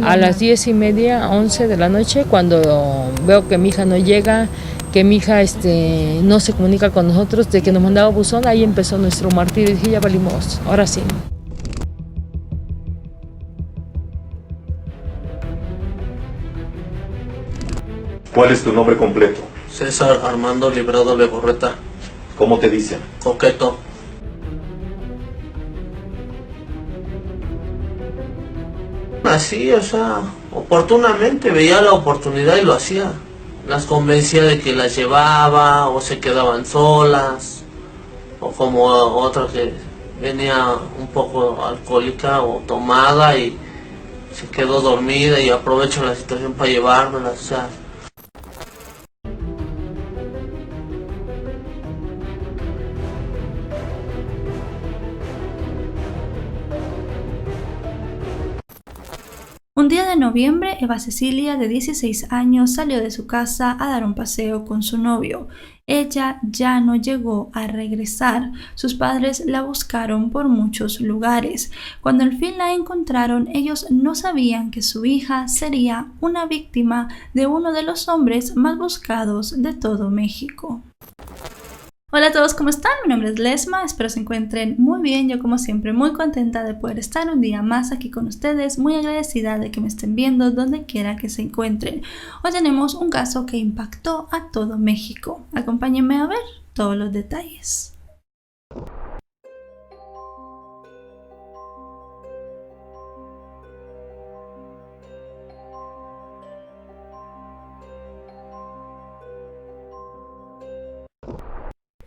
A las 10:30, 11 de la noche, cuando veo que mi hija no llega, que mi hija no se comunica con nosotros, de que nos mandaba buzón, ahí empezó nuestro martirio. Y dije, ya valimos, ahora sí. ¿Cuál es tu nombre completo? César Armando Librado Legorreta. ¿Cómo te dicen? Coqueto. Así, o sea, oportunamente veía la oportunidad y lo hacía. Las convencía de que las llevaba o se quedaban solas, o como otra que venía un poco alcohólica o tomada y se quedó dormida y aprovecho la situación para llevármelas, o sea. Un día de noviembre, Eva Cecilia, de 16 años, salió de su casa a dar un paseo con su novio. Ella ya no llegó a regresar. Sus padres la buscaron por muchos lugares. Cuando al fin la encontraron, ellos no sabían que su hija sería una víctima de uno de los hombres más buscados de todo México. Hola a todos, ¿cómo están? Mi nombre es Lesma, espero se encuentren muy bien. Yo como siempre muy contenta de poder estar un día más aquí con ustedes, muy agradecida de que me estén viendo donde quiera que se encuentren. Hoy tenemos un caso que impactó a todo México. Acompáñenme a ver todos los detalles.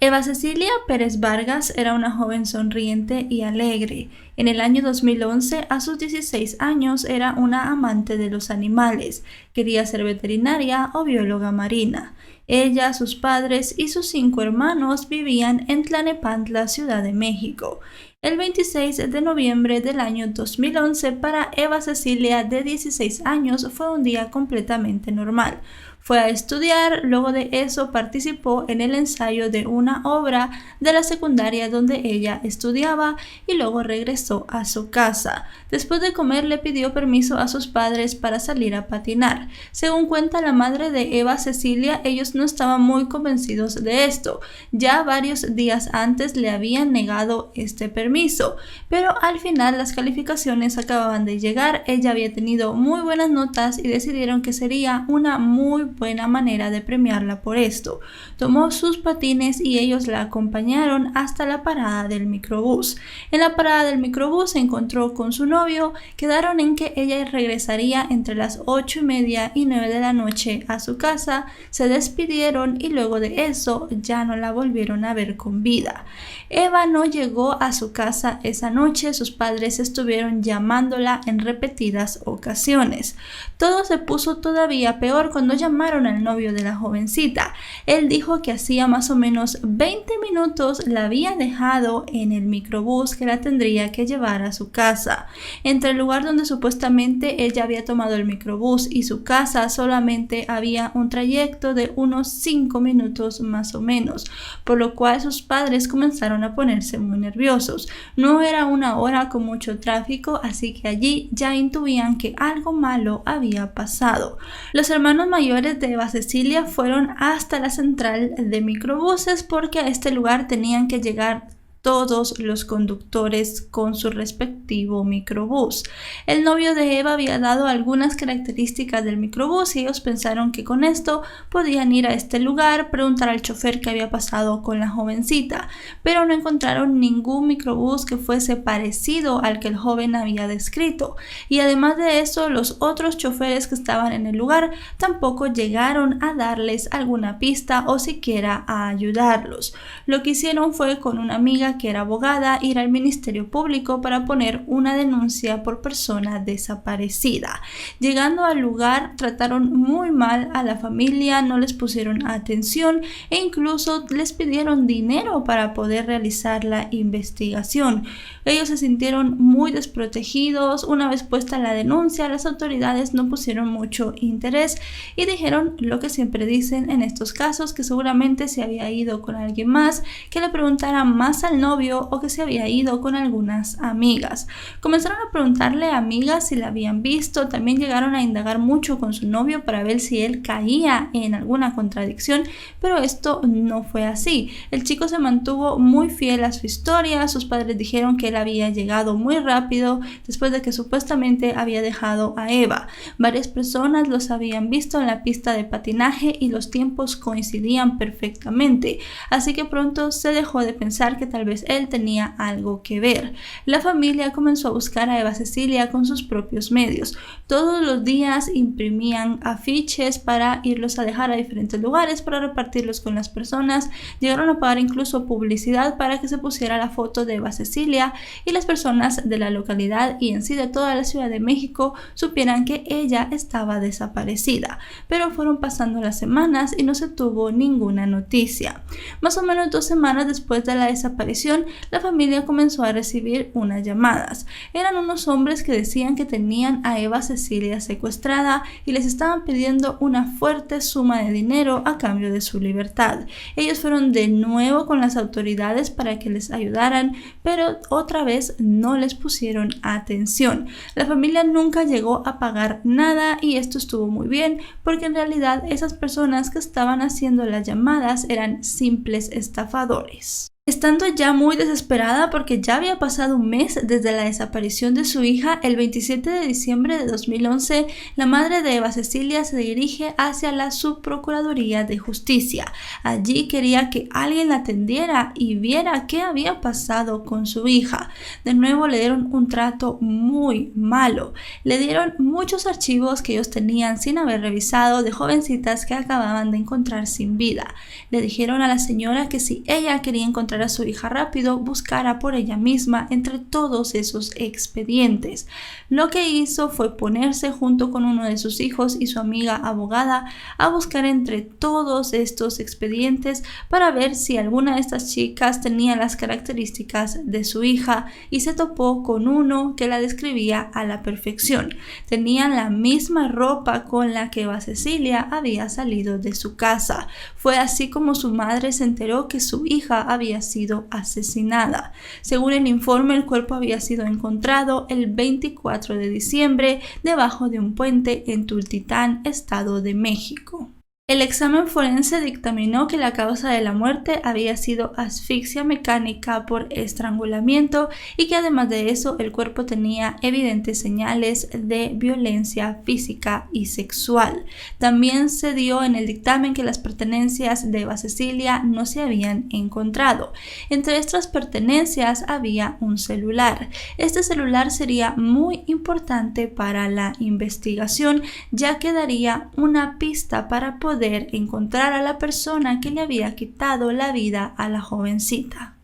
Eva Cecilia Pérez Vargas era una joven sonriente y alegre. En el año 2011, a sus 16 años, era una amante de los animales. Quería ser veterinaria o bióloga marina. Ella, sus padres y sus 5 hermanos vivían en Tlalnepantla, Ciudad de México. El 26 de noviembre del año 2011 para Eva Cecilia, de 16 años, fue un día completamente normal. Fue a estudiar, luego de eso participó en el ensayo de una obra de la secundaria donde ella estudiaba y luego regresó a su casa. Después de comer le pidió permiso a sus padres para salir a patinar. Según cuenta la madre de Eva Cecilia, ellos no estaban muy convencidos de esto. Ya varios días antes le habían negado este permiso, pero al final las calificaciones acababan de llegar, ella había tenido muy buenas notas y decidieron que sería una muy buena manera de premiarla por esto. Tomó sus patines y ellos la acompañaron hasta la parada del microbús. En la parada del microbús se encontró con su novio, quedaron en que ella regresaría entre las 8:30 y 9 de la noche a su casa, se despidieron y luego de eso ya no la volvieron a ver con vida. Eva no llegó a su casa esa noche, sus padres estuvieron llamándola en repetidas ocasiones. Todo se puso todavía peor cuando llamaron al novio de la jovencita. Él dijo que hacía más o menos 20 minutos la había dejado en el microbús que la tendría que llevar a su casa. Entre el lugar donde supuestamente ella había tomado el microbús y su casa solamente había un trayecto de unos 5 minutos más o menos, por lo cual sus padres comenzaron a ponerse muy nerviosos. No era una hora con mucho tráfico, así que allí ya intuían que algo malo había pasado. Los hermanos mayores de Eva Cecilia fueron hasta la central de microbuses porque a este lugar tenían que llegar todos los conductores con su respectivo microbús. El novio de Eva había dado algunas características del microbús y ellos pensaron que con esto podían ir a este lugar, preguntar al chofer qué había pasado con la jovencita, pero no encontraron ningún microbús que fuese parecido al que el joven había descrito, y además de eso los otros choferes que estaban en el lugar tampoco llegaron a darles alguna pista o siquiera a ayudarlos. Lo que hicieron fue, con una amiga que era abogada, ir al Ministerio Público para poner una denuncia por persona desaparecida. Llegando al lugar, trataron muy mal a la familia, no les pusieron atención e incluso les pidieron dinero para poder realizar la investigación. Ellos se sintieron muy desprotegidos. Una vez puesta la denuncia, las autoridades no pusieron mucho interés y dijeron lo que siempre dicen en estos casos, que seguramente se había ido con alguien más, que le preguntaran más al el novio o que se había ido con algunas amigas. Comenzaron a preguntarle a amigas si la habían visto, también llegaron a indagar mucho con su novio para ver si él caía en alguna contradicción, pero esto no fue así. El chico se mantuvo muy fiel a su historia, sus padres dijeron que él había llegado muy rápido después de que supuestamente había dejado a Eva. Varias personas los habían visto en la pista de patinaje y los tiempos coincidían perfectamente, así que pronto se dejó de pensar que tal vez él tenía algo que ver. La familia comenzó a buscar a Eva Cecilia con sus propios medios. Todos los días imprimían afiches para irlos a dejar a diferentes lugares, para repartirlos con las personas. Llegaron a pagar incluso publicidad para que se pusiera la foto de Eva Cecilia y las personas de la localidad y en sí de toda la Ciudad de México supieran que ella estaba desaparecida. Pero fueron pasando las semanas y no se tuvo ninguna noticia. Más o menos 2 semanas después de la desaparición, la familia comenzó a recibir unas llamadas. Eran unos hombres que decían que tenían a Eva Cecilia secuestrada y les estaban pidiendo una fuerte suma de dinero a cambio de su libertad. Ellos fueron de nuevo con las autoridades para que les ayudaran, pero otra vez no les pusieron atención. La familia nunca llegó a pagar nada y esto estuvo muy bien porque en realidad esas personas que estaban haciendo las llamadas eran simples estafadores. Estando ya muy desesperada porque ya había pasado un mes desde la desaparición de su hija, el 27 de diciembre de 2011, la madre de Eva Cecilia se dirige hacia la Subprocuraduría de Justicia. Allí quería que alguien la atendiera y viera qué había pasado con su hija. De nuevo le dieron un trato muy malo. Le dieron muchos archivos que ellos tenían sin haber revisado de jovencitas que acababan de encontrar sin vida. Le dijeron a la señora que si ella quería encontrar a su hija rápido, buscara por ella misma entre todos esos expedientes. Lo que hizo fue ponerse junto con uno de sus hijos y su amiga abogada a buscar entre todos estos expedientes para ver si alguna de estas chicas tenía las características de su hija y se topó con uno que la describía a la perfección. Tenían la misma ropa con la que Eva Cecilia había salido de su casa. Fue así como su madre se enteró que su hija había sido asesinada. Según el informe, el cuerpo había sido encontrado el 24 de diciembre debajo de un puente en Tultitán, Estado de México. El examen forense dictaminó que la causa de la muerte había sido asfixia mecánica por estrangulamiento y que además de eso el cuerpo tenía evidentes señales de violencia física y sexual. También se dio en el dictamen que las pertenencias de Eva Cecilia no se habían encontrado. Entre estas pertenencias había un celular. Este celular sería muy importante para la investigación, ya que daría una pista para poder encontrar a la persona que le había quitado la vida a la jovencita.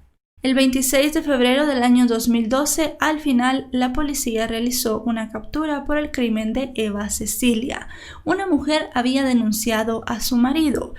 El 26 de febrero del año 2012, al final, la policía realizó una captura por el crimen de Eva Cecilia. Una mujer había denunciado a su marido.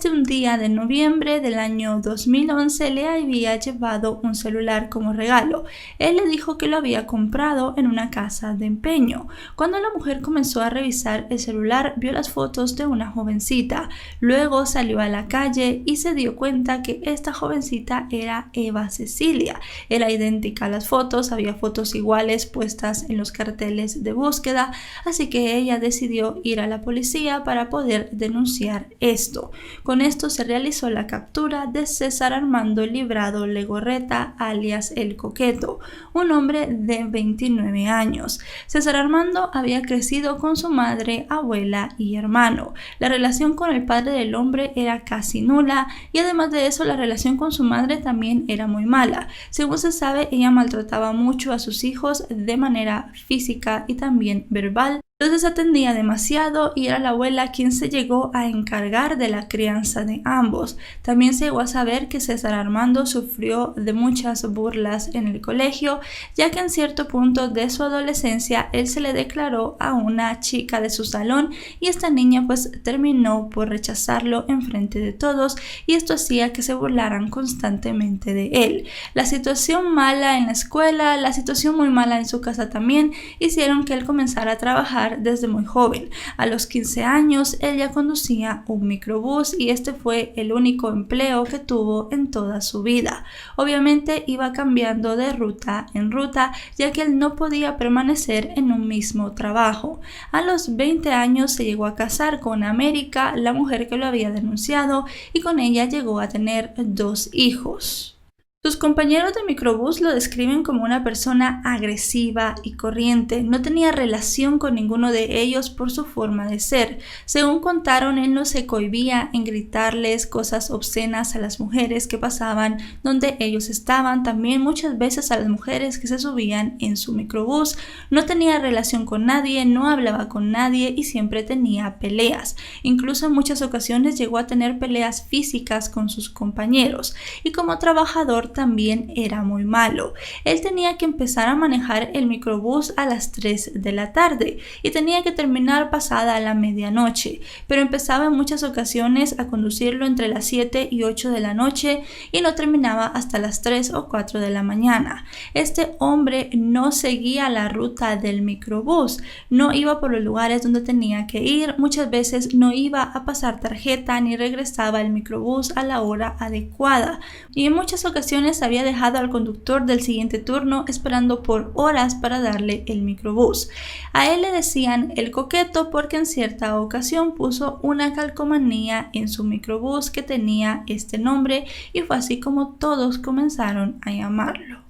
Un día de noviembre del año 2011 le había llevado un celular como regalo. Él le dijo que lo había comprado en una casa de empeño. Cuando la mujer comenzó a revisar el celular, vio las fotos de una jovencita. Luego salió a la calle y se dio cuenta que esta jovencita era Eva Cecilia. Era idéntica a las fotos, había fotos iguales puestas en los carteles de búsqueda, así que ella decidió ir a la policía para poder denunciar esto. Con esto se realizó la captura de César Armando Librado Legorreta, alias El Coqueto, un hombre de 29 años. César Armando había crecido con su madre, abuela y hermano. La relación con el padre del hombre era casi nula y además de eso la relación con su madre también era muy mala. Según se sabe, ella maltrataba mucho a sus hijos de manera física y también verbal. Los desatendía demasiado y era la abuela quien se llegó a encargar de la crianza de ambos. También se llegó a saber que César Armando sufrió de muchas burlas en el colegio, ya que en cierto punto de su adolescencia él se le declaró a una chica de su salón y esta niña pues terminó por rechazarlo en frente de todos y esto hacía que se burlaran constantemente de él. La situación mala en la escuela, la situación muy mala en su casa también hicieron que él comenzara a trabajar trabajar desde muy joven. A los 15 años ella conducía un microbús y este fue el único empleo que tuvo en toda su vida. Obviamente iba cambiando de ruta en ruta, ya que él no podía permanecer en un mismo trabajo. A los 20 años se llegó a casar con América, la mujer que lo había denunciado, y con ella llegó a tener 2 hijos. Sus compañeros de microbús lo describen como una persona agresiva y corriente. No tenía relación con ninguno de ellos por su forma de ser. Según contaron, él no se cohibía en gritarles cosas obscenas a las mujeres que pasaban donde ellos estaban, también muchas veces a las mujeres que se subían en su microbús. No tenía relación con nadie, no hablaba con nadie y siempre tenía peleas. Incluso en muchas ocasiones llegó a tener peleas físicas con sus compañeros. Y como trabajador también era muy malo. Él tenía que empezar a manejar el microbús a las 3 de la tarde y tenía que terminar pasada la medianoche, pero empezaba en muchas ocasiones a conducirlo entre las 7 y 8 de la noche y no terminaba hasta las 3 o 4 de la mañana. Este hombre no seguía la ruta del microbús, no iba por los lugares donde tenía que ir, muchas veces no iba a pasar tarjeta ni regresaba el microbús a la hora adecuada y en muchas ocasiones había dejado al conductor del siguiente turno esperando por horas para darle el microbús. A él le decían el coqueto porque en cierta ocasión puso una calcomanía en su microbús que tenía este nombre y fue así como todos comenzaron a llamarlo.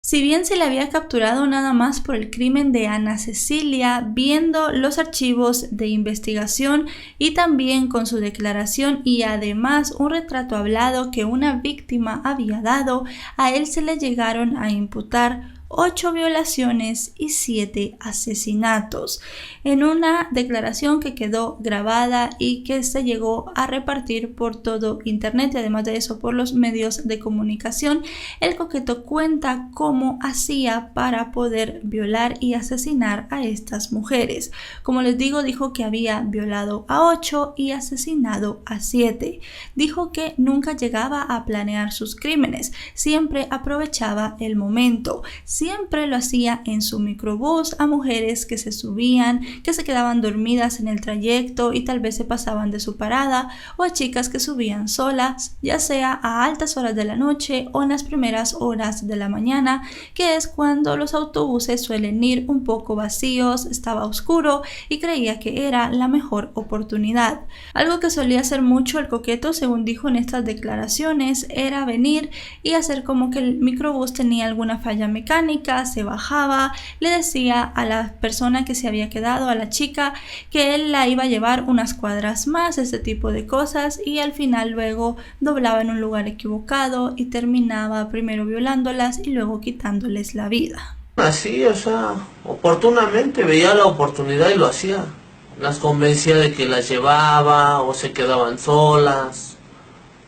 Si bien se le había capturado nada más por el crimen de Ana Cecilia, viendo los archivos de investigación y también con su declaración y además un retrato hablado que una víctima había dado, a él se le llegaron a imputar 8 violaciones y 7 asesinatos. En una declaración que quedó grabada y que se llegó a repartir por todo internet y además de eso por los medios de comunicación, el coqueto cuenta cómo hacía para poder violar y asesinar a estas mujeres. Como les digo, dijo que había violado a 8 y asesinado a 7. Dijo que nunca llegaba a planear sus crímenes, siempre aprovechaba el momento. Siempre lo hacía en su microbús a mujeres que se subían, que se quedaban dormidas en el trayecto y tal vez se pasaban de su parada, o a chicas que subían solas, ya sea a altas horas de la noche o en las primeras horas de la mañana, que es cuando los autobuses suelen ir un poco vacíos, estaba oscuro y creía que era la mejor oportunidad. Algo que solía hacer mucho el coqueto, según dijo en estas declaraciones, era venir y hacer como que el microbús tenía alguna falla mecánica, se bajaba, le decía a la persona que se había quedado, a la chica, que él la iba a llevar unas cuadras más, ese tipo de cosas, y al final luego doblaba en un lugar equivocado y terminaba primero violándolas y luego quitándoles la vida. Así, o sea, oportunamente veía la oportunidad y lo hacía. Las convencía de que las llevaba o se quedaban solas,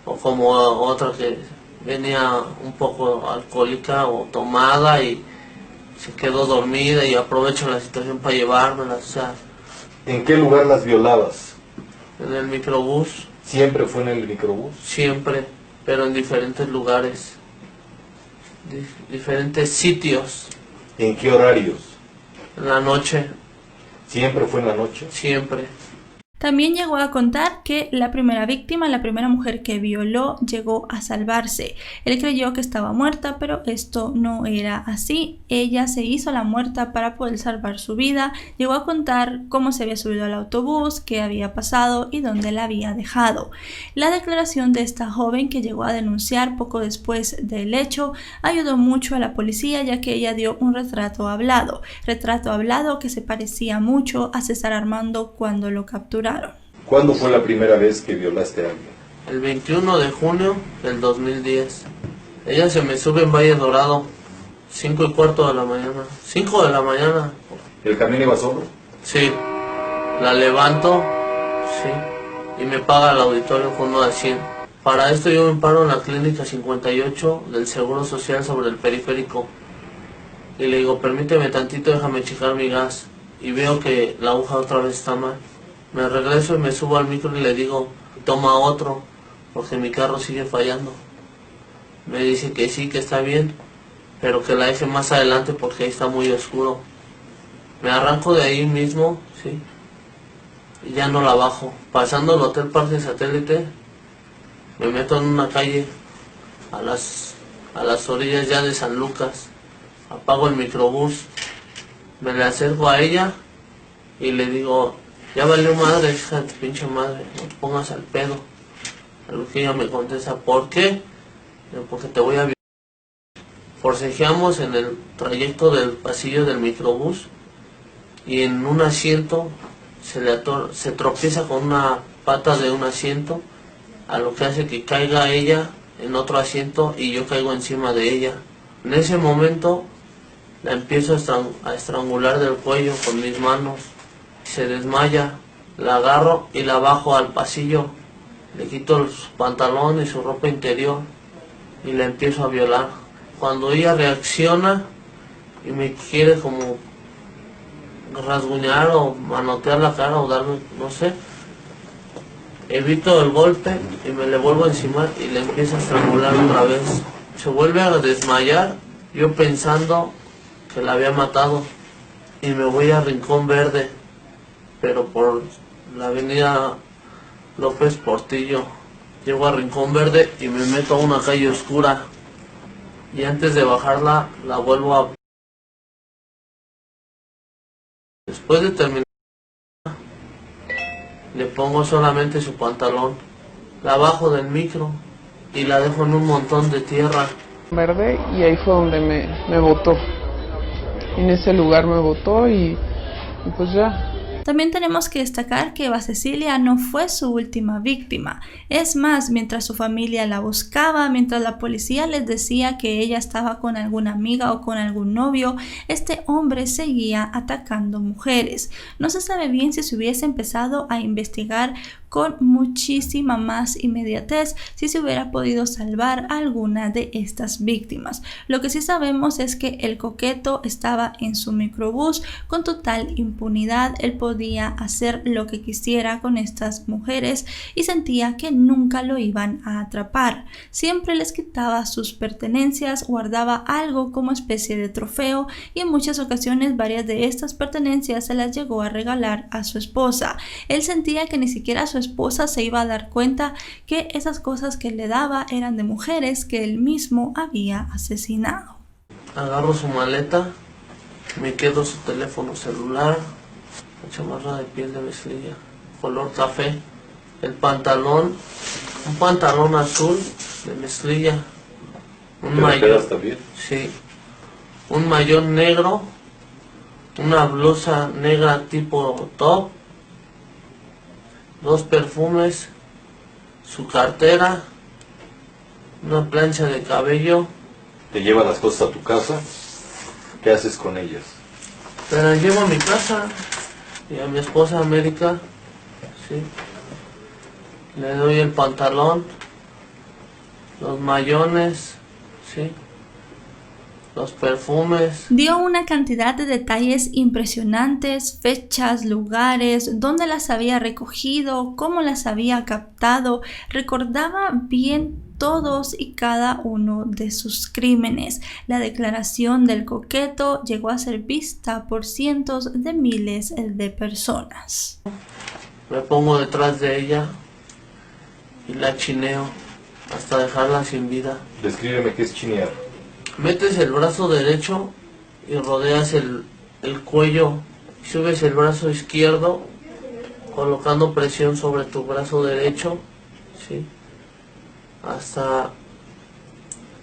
o como otra que venía un poco alcohólica o tomada y se quedó dormida y aprovecho la situación para llevármela, o sea. ¿En qué lugar las violabas? En el microbús. ¿Siempre fue en el microbús? Siempre, pero en diferentes lugares, diferentes sitios. ¿En qué horarios? En la noche. ¿Siempre fue en la noche? Siempre. También llegó a contar que la primera víctima, la primera mujer que violó, llegó a salvarse. Él creyó que estaba muerta, pero esto no era así. Ella se hizo la muerta para poder salvar su vida. Llegó a contar cómo se había subido al autobús, qué había pasado y dónde la había dejado. La declaración de esta joven, que llegó a denunciar poco después del hecho, ayudó mucho a la policía, ya que ella dio un retrato hablado que se parecía mucho a César Armando cuando lo capturaron. ¿Cuándo fue la primera vez que violaste a alguien? El 21 de junio del 2010. Ella se me sube en Valle Dorado, 5:15 de la mañana. 5 de la mañana. ¿El camión iba solo? Sí. La levanto, sí, y me paga el auditorio con 1 de 100. Para esto yo me paro en la clínica 58 del Seguro Social sobre el periférico. Y le digo, permíteme tantito, déjame checar mi gas. Y veo que la aguja otra vez está mal. Me regreso y me subo al micro y le digo, toma otro, porque mi carro sigue fallando. Me dice que sí, que está bien, pero que la deje más adelante porque ahí está muy oscuro. Me arranco de ahí mismo, sí, y ya no la bajo. Pasando el Hotel Parque Satélite, me meto en una calle a las orillas ya de San Lucas. Apago el microbús, me le acerco a ella y le digo, ya valió madre, hija de tu pinche madre, no te pongas al pedo. A lo que ella me contesta, ¿por qué? Porque te voy a violar. Forcejeamos en el trayecto del pasillo del microbús y en un asiento se tropieza con una pata de un asiento, a lo que hace que caiga ella en otro asiento y yo caigo encima de ella. En ese momento la empiezo a estrangular del cuello con mis manos. Se desmaya, la agarro y la bajo al pasillo. Le quito su pantalón y su ropa interior y la empiezo a violar. Cuando ella reacciona y me quiere como rasguñar o manotear la cara o darme, no sé, evito el golpe y me le vuelvo encima y le empiezo a estrangular otra vez. Se vuelve a desmayar, yo pensando que la había matado, y me voy a Rincón Verde, pero por la avenida López Portillo. Llego a Rincón Verde y me meto a una calle oscura, y antes de bajarla la vuelvo a... Después de terminar, le pongo solamente su pantalón, la bajo del micro y la dejo en un montón de tierra. Verde, y ahí fue donde me botó. En ese lugar me botó y pues ya. También tenemos que destacar que Eva Cecilia no fue su última víctima. Es más, mientras su familia la buscaba, mientras la policía les decía que ella estaba con alguna amiga o con algún novio, este hombre seguía atacando mujeres. No se sabe bien si se hubiese empezado a investigar con muchísima más inmediatez si se hubiera podido salvar a alguna de estas víctimas. Lo que sí sabemos es que el coqueto estaba en su microbús con total impunidad. Él podía hacer lo que quisiera con estas mujeres y sentía que nunca lo iban a atrapar. Siempre les quitaba sus pertenencias, guardaba algo como especie de trofeo y en muchas ocasiones varias de estas pertenencias se las llegó a regalar a su esposa. Él sentía que ni siquiera su esposa se iba a dar cuenta que esas cosas que le daba eran de mujeres que él mismo había asesinado. Agarro su maleta, me quedo su teléfono celular, la chamarra de piel de mezclilla, color café, el pantalón, un pantalón azul de mezclilla, un maillot, sí, un maillot negro, una blusa negra tipo top, 2 perfumes, su cartera, una plancha de cabello. Te lleva las cosas a tu casa, ¿qué haces con ellas? Te las llevo a mi casa y a mi esposa América, sí. Le doy el pantalón, los mayones, sí, los perfumes. Dio una cantidad de detalles impresionantes, fechas, lugares, dónde las había recogido, cómo las había captado. Recordaba bien todos y cada uno de sus crímenes. La declaración del coqueto llegó a ser vista por cientos de miles de personas. Me pongo detrás de ella y la chineo hasta dejarla sin vida. Descríbeme qué es chinear. Metes el brazo derecho y rodeas el cuello, subes el brazo izquierdo colocando presión sobre tu brazo derecho, ¿sí?, hasta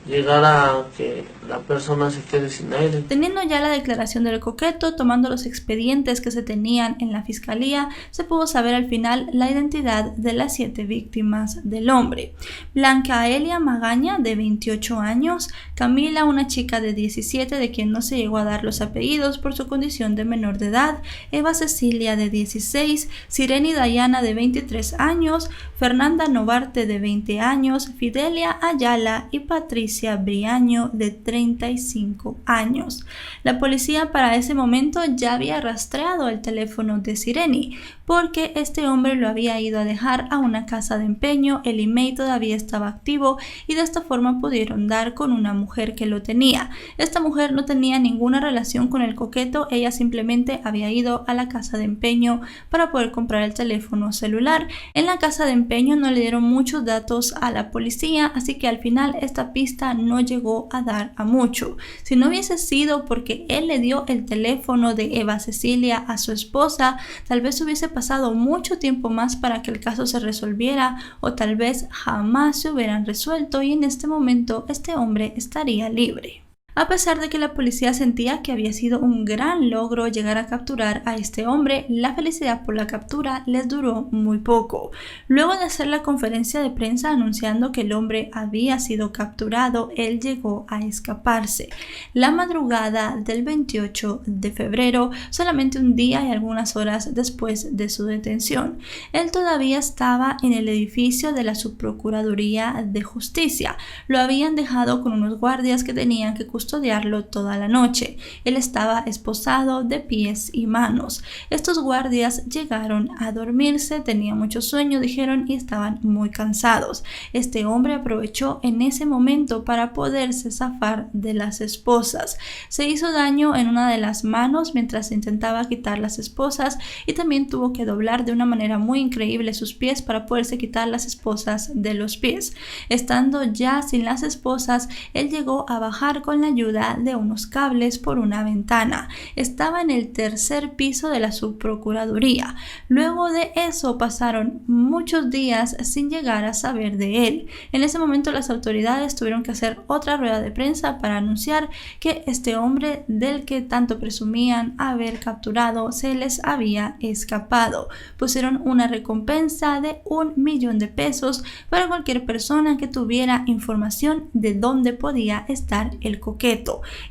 llegar a que la persona se quede sin aire. Teniendo ya la declaración del coqueto, tomando los expedientes que se tenían en la fiscalía, se pudo saber al final la identidad de las 7 víctimas del hombre. Blanca Elia Magaña, de 28 años, Camila, una chica de 17 de quien no se llegó a dar los apellidos por su condición de menor de edad, Eva Cecilia, de 16, Sireni Dayana, de 23 años, Fernanda Novarte, de 20 años, Fidelia Ayala y Patricia Patricia Briaño, de 35 años. La policía para ese momento ya había rastreado el teléfono de Sireni, porque este hombre lo había ido a dejar a una casa de empeño, el email todavía estaba activo y de esta forma pudieron dar con una mujer que lo tenía. Esta mujer no tenía ninguna relación con el coqueto, ella simplemente había ido a la casa de empeño para poder comprar el teléfono celular. En la casa de empeño no le dieron muchos datos a la policía, así que al final esta pista no llegó a dar a mucho. Si no hubiese sido porque él le dio el teléfono de Eva Cecilia a su esposa, tal vez hubiese pasado mucho tiempo más para que el caso se resolviera, o tal vez jamás se hubieran resuelto y en este momento este hombre estaría libre. A pesar de que la policía sentía que había sido un gran logro llegar a capturar a este hombre, la felicidad por la captura les duró muy poco. Luego de hacer la conferencia de prensa anunciando que el hombre había sido capturado, él llegó a escaparse. La madrugada del 28 de febrero, solamente un día y algunas horas después de su detención, él todavía estaba en el edificio de la Subprocuraduría de Justicia. Lo habían dejado con unos guardias que tenían que custodiarlo toda la noche. Él estaba esposado de pies y manos. Estos guardias llegaron a dormirse, tenían mucho sueño, dijeron, y estaban muy cansados. Este hombre aprovechó en ese momento para poderse zafar de las esposas. Se hizo daño en una de las manos mientras intentaba quitar las esposas y también tuvo que doblar de una manera muy increíble sus pies para poderse quitar las esposas de los pies. Estando ya sin las esposas, él llegó a bajar con la ayuda de unos cables por una ventana. Estaba en el tercer piso de la Subprocuraduría. Luego de eso pasaron muchos días sin llegar a saber de él. En ese momento las autoridades tuvieron que hacer otra rueda de prensa para anunciar que este hombre del que tanto presumían haber capturado se les había escapado. Pusieron una recompensa de $1.000.000 para cualquier persona que tuviera información de dónde podía estar el coqueto.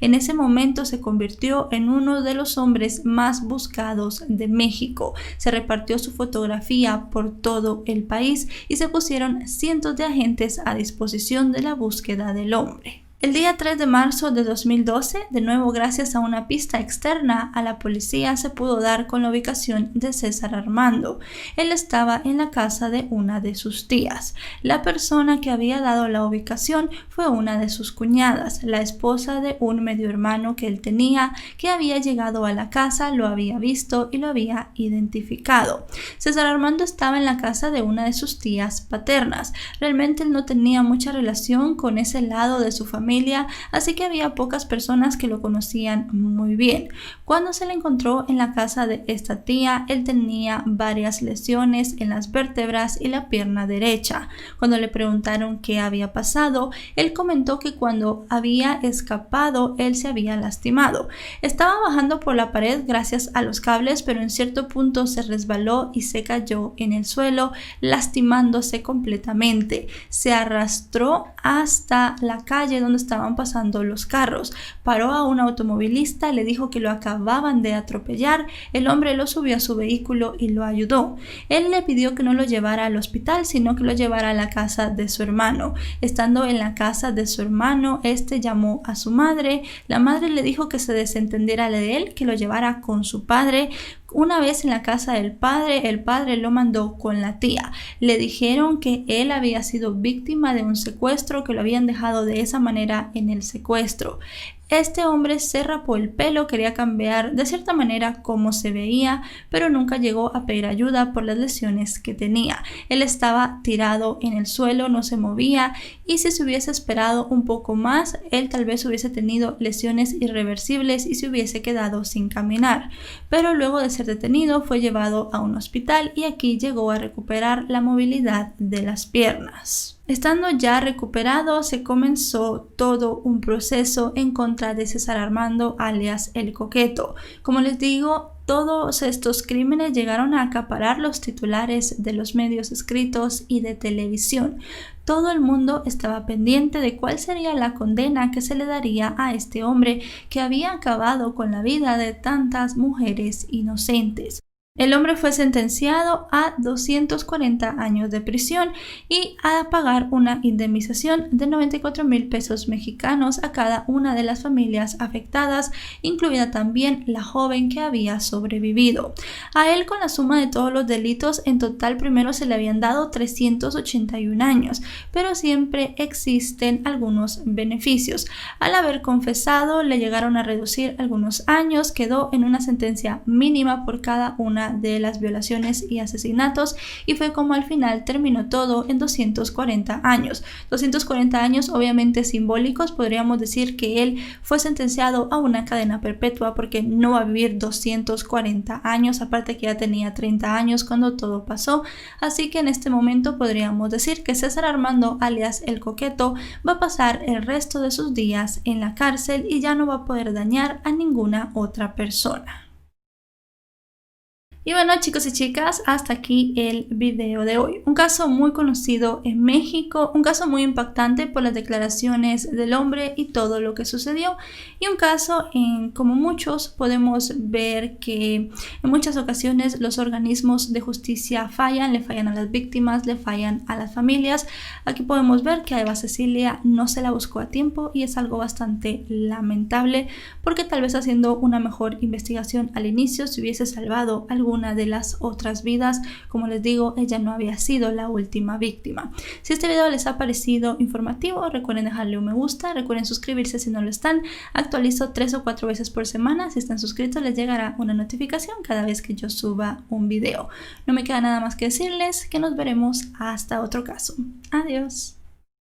En ese momento se convirtió en uno de los hombres más buscados de México. Se repartió su fotografía por todo el país y se pusieron cientos de agentes a disposición de la búsqueda del hombre. El día 3 de marzo de 2012, de nuevo gracias a una pista externa a la policía, se pudo dar con la ubicación de César Armando. Él estaba en la casa de una de sus tías. La persona que había dado la ubicación fue una de sus cuñadas, la esposa de un medio hermano que él tenía, que había llegado a la casa, lo había visto y lo había identificado. César Armando estaba en la casa de una de sus tías paternas. Realmente él no tenía mucha relación con ese lado de su familia, así que había pocas personas que lo conocían muy bien. Cuando se le encontró en la casa de esta tía, él tenía varias lesiones en las vértebras y la pierna derecha. Cuando le preguntaron qué había pasado, él comentó que cuando había escapado, él se había lastimado. Estaba bajando por la pared gracias a los cables, pero en cierto punto se resbaló y se cayó en el suelo, lastimándose completamente. Se arrastró hasta la calle donde estaban pasando los carros. Paró a un automovilista, le dijo que lo acababan de atropellar. El hombre lo subió a su vehículo y lo ayudó. Él le pidió que no lo llevara al hospital, sino que lo llevara a la casa de su hermano. Estando en la casa de su hermano, este llamó a su madre. La madre le dijo que se desentendiera de él, que lo llevara con su padre. Una vez en la casa del padre, el padre lo mandó con la tía. Le dijeron que él había sido víctima de un secuestro, que lo habían dejado de esa manera en el secuestro. Este hombre se rapó el pelo, quería cambiar de cierta manera cómo se veía, pero nunca llegó a pedir ayuda por las lesiones que tenía. Él estaba tirado en el suelo, no se movía, y si se hubiese esperado un poco más, él tal vez hubiese tenido lesiones irreversibles y se hubiese quedado sin caminar. Pero luego de ser detenido fue llevado a un hospital y aquí llegó a recuperar la movilidad de las piernas. Estando ya recuperado, se comenzó todo un proceso en contra de César Armando, alias El Coqueto. Como les digo, todos estos crímenes llegaron a acaparar los titulares de los medios escritos y de televisión. Todo el mundo estaba pendiente de cuál sería la condena que se le daría a este hombre que había acabado con la vida de tantas mujeres inocentes. El hombre fue sentenciado a 240 años de prisión y a pagar una indemnización de 94,000 pesos mexicanos a cada una de las familias afectadas, incluida también la joven que había sobrevivido. A él, con la suma de todos los delitos, en total primero se le habían dado 381 años, pero siempre existen algunos beneficios. Al haber confesado, le llegaron a reducir algunos años, quedó en una sentencia mínima por cada una de las violaciones y asesinatos, y fue como al final terminó todo en 240 años. 240 años obviamente simbólicos, podríamos decir que él fue sentenciado a una cadena perpetua porque no va a vivir 240 años, aparte que ya tenía 30 años cuando todo pasó, así que en este momento podríamos decir que César Armando, alias El Coqueto, va a pasar el resto de sus días en la cárcel y ya no va a poder dañar a ninguna otra persona. Y bueno, chicos y chicas, hasta aquí el video de hoy. Un caso muy conocido en México, un caso muy impactante por las declaraciones del hombre y todo lo que sucedió, y un caso en como muchos podemos ver que en muchas ocasiones los organismos de justicia fallan, le fallan a las víctimas, le fallan a las familias. Aquí podemos ver que a Eva Cecilia no se la buscó a tiempo y es algo bastante lamentable, porque tal vez haciendo una mejor investigación al inicio se hubiese salvado alguna de las otras vidas. Como les digo, ella no había sido la última víctima. Si este video les ha parecido informativo, recuerden dejarle un me gusta, recuerden suscribirse si no lo están. Actualizo 3 o 4 veces por semana. Si están suscritos les llegará una notificación cada vez que yo suba un video. No me queda nada más que decirles que nos veremos hasta otro caso. Adiós.